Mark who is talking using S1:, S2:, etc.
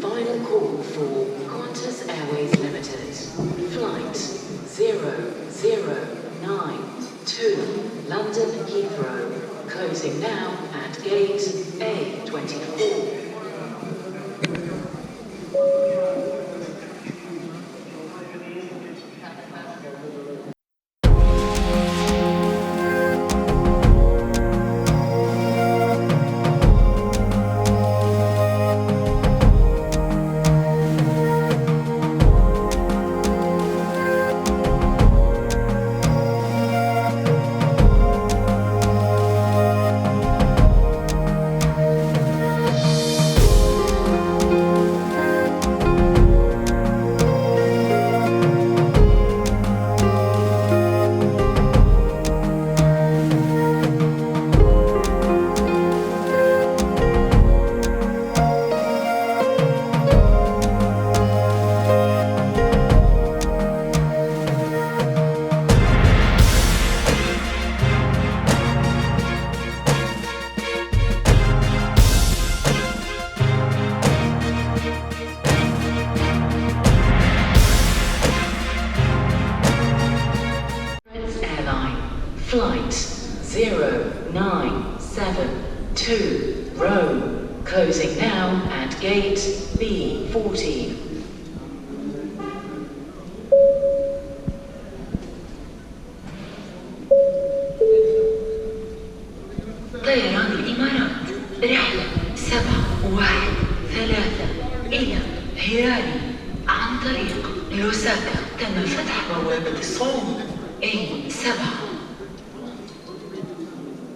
S1: Final call for Qantas Airways Limited. Flight 0092 London Heathrow. Closing now at gate A24. Flight 0972 Rome. Closing now at gate B14.
S2: طيران الإمارات رحلة 713 إلى هيراني عن طريق لوساكا. تم فتح بوابة الصعود A7